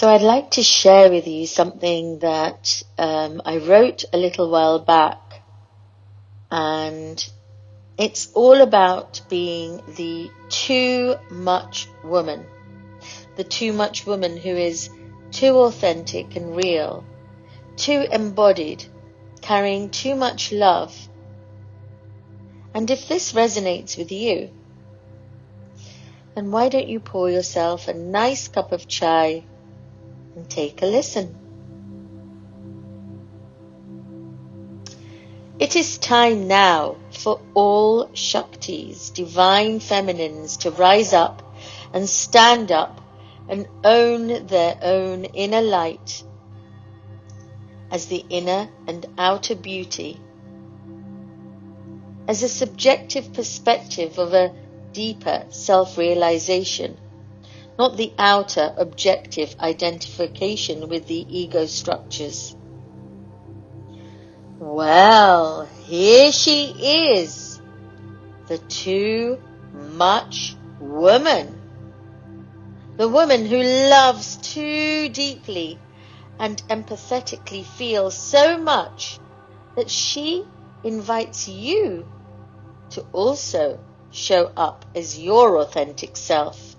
So I'd like to share with you something that I wrote a little while back, and it's all about being the too much woman. The too much woman who is too authentic and real, too embodied, carrying too much love. And if this resonates with you, then why don't you pour yourself a nice cup of chai and take a listen. It is time now for all Shaktis, divine feminines, to rise up and stand up and own their own inner light as the inner and outer beauty, as a subjective perspective of a deeper self-realization, not the outer objective identification with the ego structures. Well, here she is, the too much woman. The woman who loves too deeply and empathetically feels so much that she invites you to also show up as your authentic self.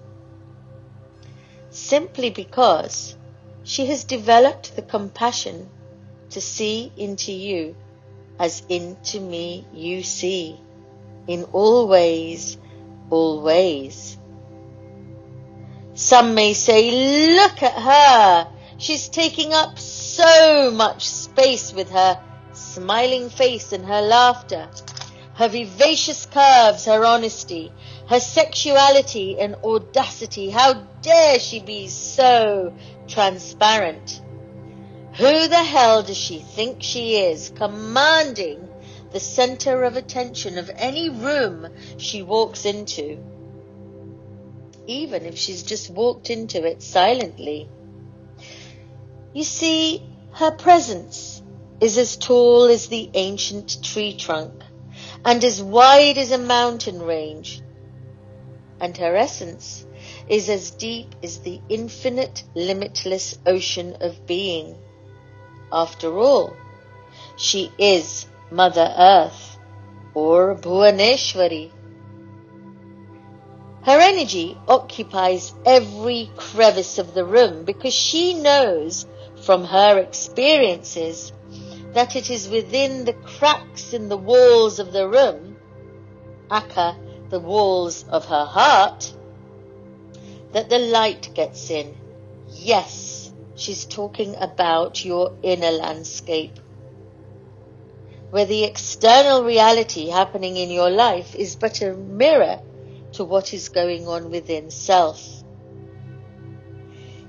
Simply because she has developed the compassion to see into you as into me you see, in all ways, always. Some may say, look at her, she's taking up so much space with her smiling face and her laughter, her vivacious curves, her honesty, her sexuality and audacity. How dare she be so transparent? Who the hell does she think she is, commanding the center of attention of any room she walks into, even if she's just walked into it silently? You see, her presence is as tall as the ancient tree trunk and as wide as a mountain range, and her essence is as deep as the infinite, limitless ocean of being. After all, she is Mother Earth, or Bhuvaneshwari. Her energy occupies every crevice of the room because she knows from her experiences that it is within the cracks in the walls of the room, aka the walls of her heart, that the light gets in. Yes, she's talking about your inner landscape, where the external reality happening in your life is but a mirror to what is going on within self.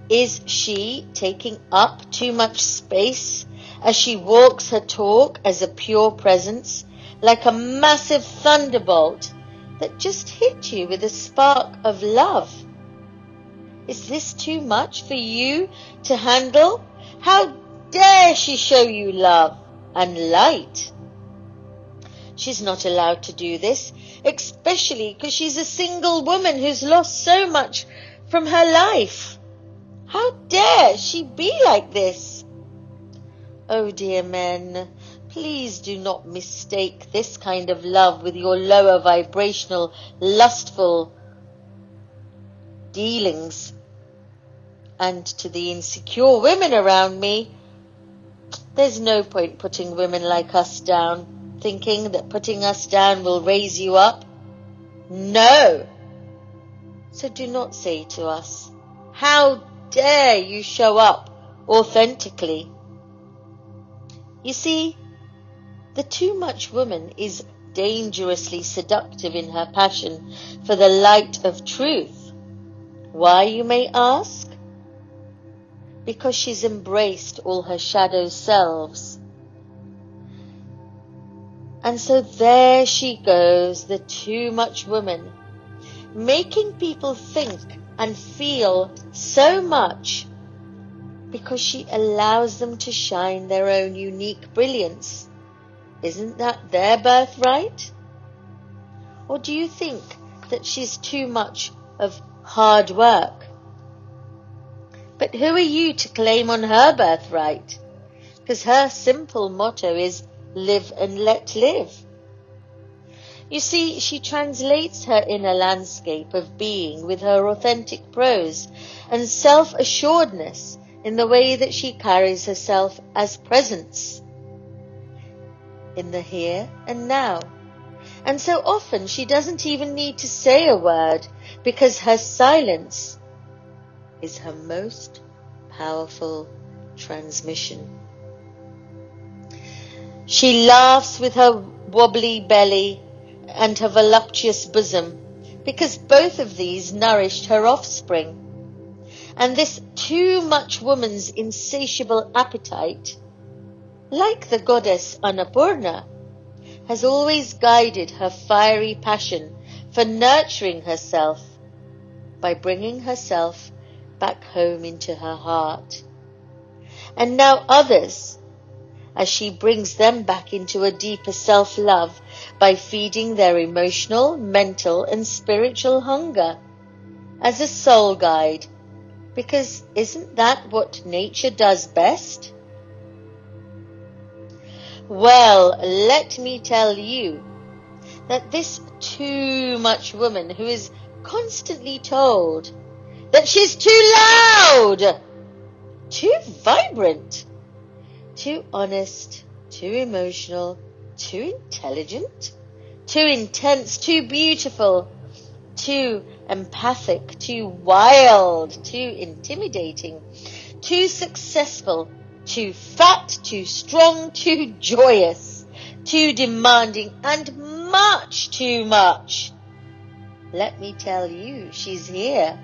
Is she taking up too much space as she walks her talk as a pure presence, like a massive thunderbolt that just hit you with a spark of love? Is this too much for you to handle? How dare she show you love and light? She's not allowed to do this, especially because she's a single woman who's lost so much from her life. How dare she be like this? Oh dear men, please do not mistake this kind of love with your lower vibrational, lustful dealings. And to the insecure women around me, there's no point putting women like us down, thinking that putting us down will raise you up. No. So do not say to us, how dare you show up authentically? You see, the too much woman is dangerously seductive in her passion for the light of truth. Why, you may ask? Because she's embraced all her shadow selves. And so there she goes, the too much woman, making people think and feel so much because she allows them to shine their own unique brilliance. Isn't that their birthright? Or do you think that she's too much of hard work? But who are you to claim on her birthright? Because her simple motto is live and let live. You see, she translates her inner landscape of being with her authentic prose and self-assuredness in the way that she carries herself as presence in the here and now. And so often she doesn't even need to say a word, because her silence is her most powerful transmission. She laughs with her wobbly belly and her voluptuous bosom, because both of these nourished her offspring. And this too much woman's insatiable appetite, like the goddess Annapurna, has always guided her fiery passion for nurturing herself by bringing herself back home into her heart. And now others, as she brings them back into a deeper self-love by feeding their emotional, mental, and spiritual hunger as a soul guide, because isn't that what nature does best? Well, let me tell you that this too much woman who is constantly told that she's too loud, too vibrant, too honest, too emotional, too intelligent, too intense, too beautiful, too empathic, too wild, too intimidating, too successful, too fat, too strong, too joyous, too demanding, and much too much. Let me tell you, she's here.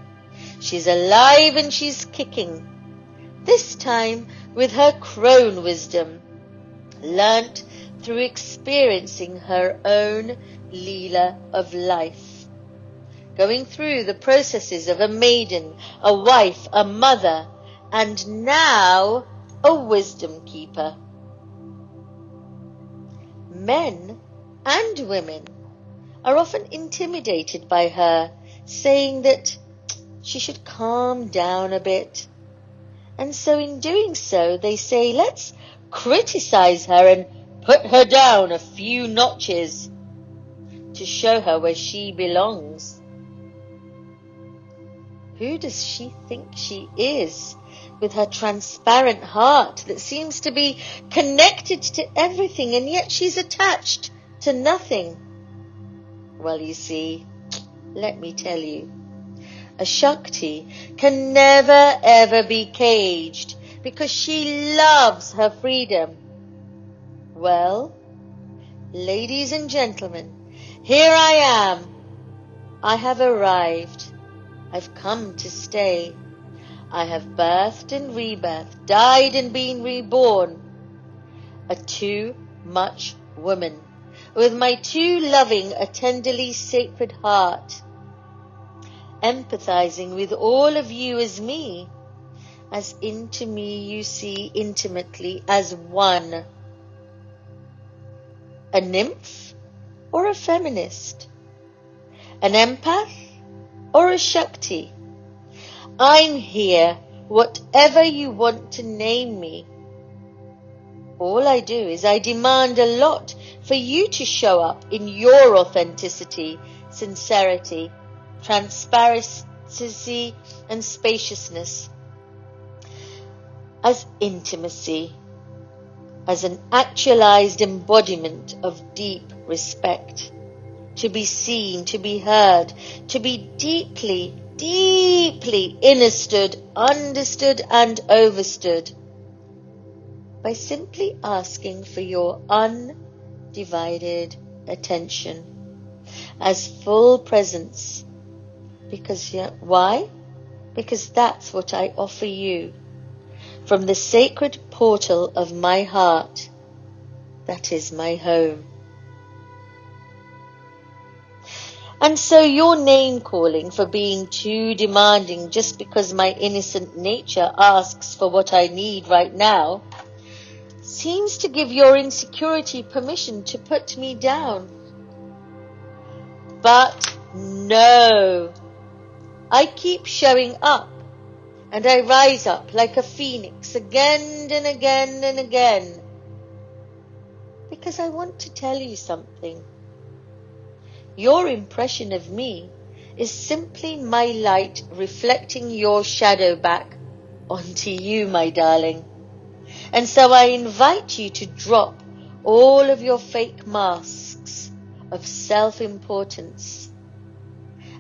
She's alive and she's kicking. This time with her crone wisdom, learnt through experiencing her own Leela of life, going through the processes of a maiden, a wife, a mother, and now a wisdom keeper. Men and women are often intimidated by her, saying that she should calm down a bit. And so in doing so, they say, let's criticize her and put her down a few notches to show her where she belongs. Who does she think she is, with her transparent heart that seems to be connected to everything, and yet she's attached to nothing? Well, you see, let me tell you, a Shakti can never ever be caged because she loves her freedom. Well, ladies and gentlemen, here I am. I have arrived. I've come to stay. I have birthed and rebirthed, died and been reborn. A too much woman, with my too loving, a tenderly sacred heart, empathizing with all of you as me, as into me you see intimately as one. A nymph or a feminist? An empath or a Shakti? I'm here, whatever you want to name me. All I do is I demand a lot for you to show up in your authenticity, sincerity, transparency, and spaciousness, as intimacy, as an actualized embodiment of deep respect, to be seen, to be heard, to be deeply, deeply understood, and overstood, by simply asking for your undivided attention as full presence. Because why? Because that's what I offer you from the sacred portal of my heart. That is my home. And so your name calling for being too demanding just because my innocent nature asks for what I need right now seems to give your insecurity permission to put me down. But no, I keep showing up and I rise up like a phoenix again and again and again, because I want to tell you something. Your impression of me is simply my light reflecting your shadow back onto you, my darling. And so I invite you to drop all of your fake masks of self-importance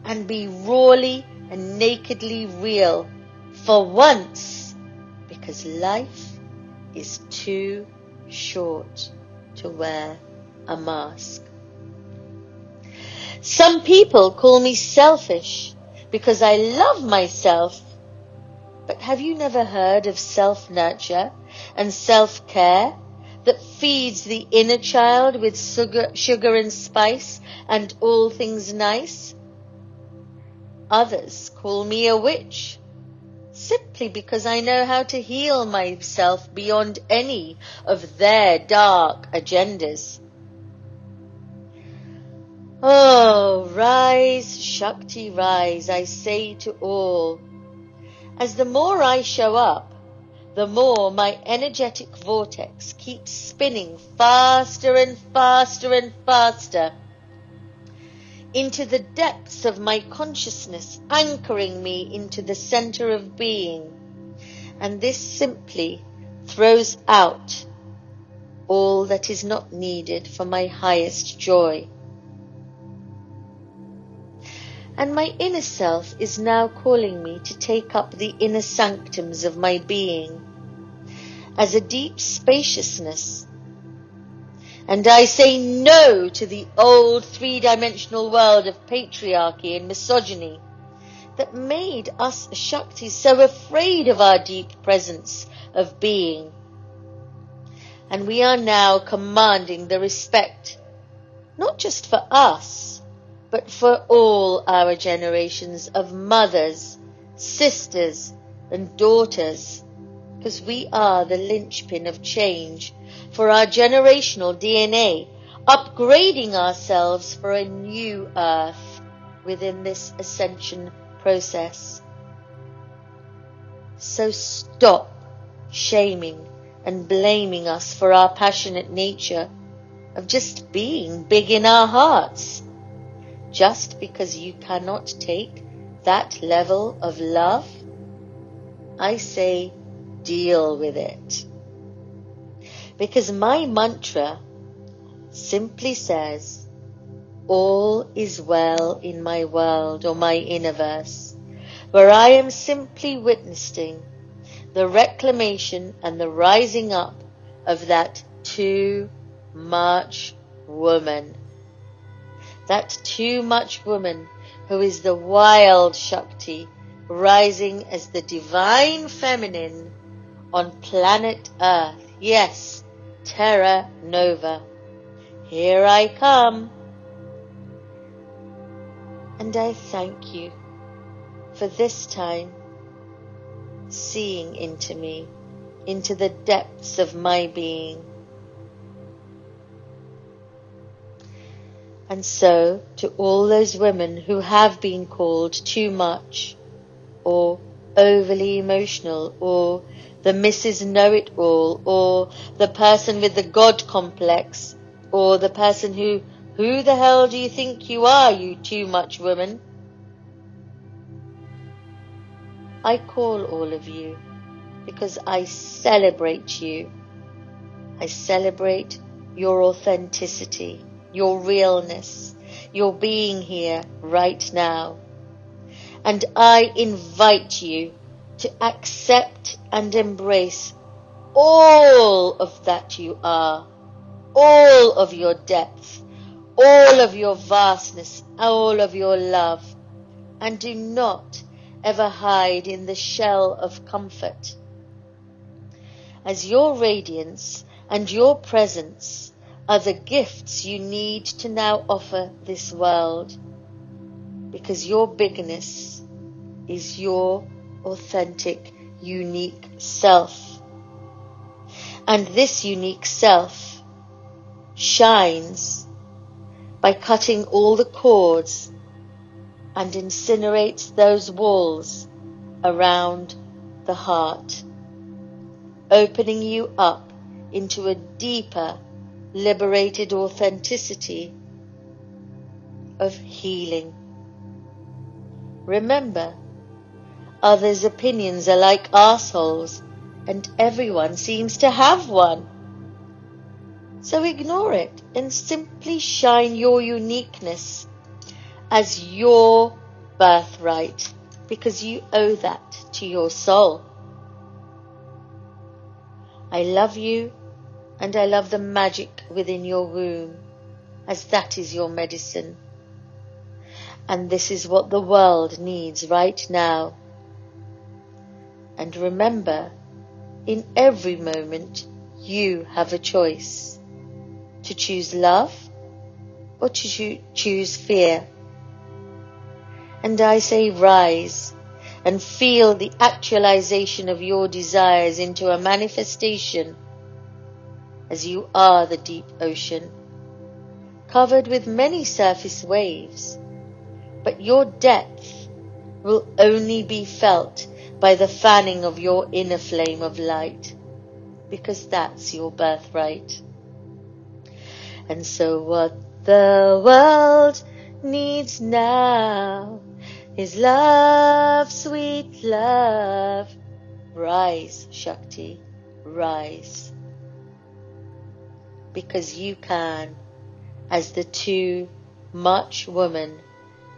and be rawly and nakedly real for once, because life is too short to wear a mask. Some people call me selfish because I love myself. But have you never heard of self-nurture and self-care that feeds the inner child with sugar and spice and all things nice? Others call me a witch, simply because I know how to heal myself beyond any of their dark agendas. Oh, rise, Shakti, rise, I say to all. As the more I show up, the more my energetic vortex keeps spinning faster and faster and faster into the depths of my consciousness, anchoring me into the center of being. And this simply throws out all that is not needed for my highest joy. And my inner self is now calling me to take up the inner sanctums of my being as a deep spaciousness. And I say no to the old three-dimensional world of patriarchy and misogyny that made us Shaktis so afraid of our deep presence of being. And we are now commanding the respect, not just for us, but for all our generations of mothers, sisters, and daughters, because we are the linchpin of change for our generational DNA, upgrading ourselves for a new earth within this ascension process. So stop shaming and blaming us for our passionate nature of just being big in our hearts. Just because you cannot take that level of love, I say deal with it. Because my mantra simply says, all is well in my world or my universe, where I am simply witnessing the reclamation and the rising up of that too much woman. That too much woman who is the wild Shakti rising as the divine feminine on planet Earth. Yes, Terra Nova. Here I come. And I thank you for this time seeing into me, into the depths of my being. And so, to all those women who have been called too much, or overly emotional, or the Mrs. Know-it-all, or the person with the God complex, or the person who the hell do you think you are, you too much woman? I call all of you because I celebrate you. I celebrate your authenticity, your realness, your being here right now. And I invite you to accept and embrace all of that you are, all of your depth, all of your vastness, all of your love. And do not ever hide in the shell of comfort, as your radiance and your presence are the gifts you need to now offer this world, because your bigness is your authentic, unique self. And this unique self shines by cutting all the cords and incinerates those walls around the heart, opening you up into a deeper, liberated authenticity of healing. Remember, others' opinions are like assholes, and everyone seems to have one. So ignore it and simply shine your uniqueness as your birthright, because you owe that to your soul. I love you, and I love the magic within your womb, as that is your medicine. And this is what the world needs right now. And remember, in every moment, you have a choice to choose love or to choose fear. And I say rise and feel the actualization of your desires into a manifestation, as you are the deep ocean, covered with many surface waves, but your depth will only be felt by the fanning of your inner flame of light, because that's your birthright. And so what the world needs now is love, sweet love. Rise, Shakti, rise. Because you can, as the too much woman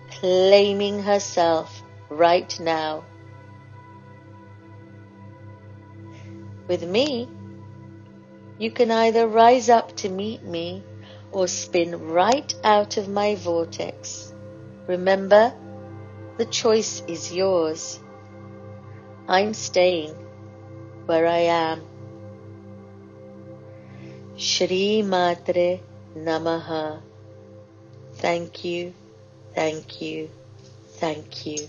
claiming herself right now. With me, you can either rise up to meet me or spin right out of my vortex. Remember, the choice is yours. I'm staying where I am. Shri Matre Namaha. Thank you, thank you, thank you.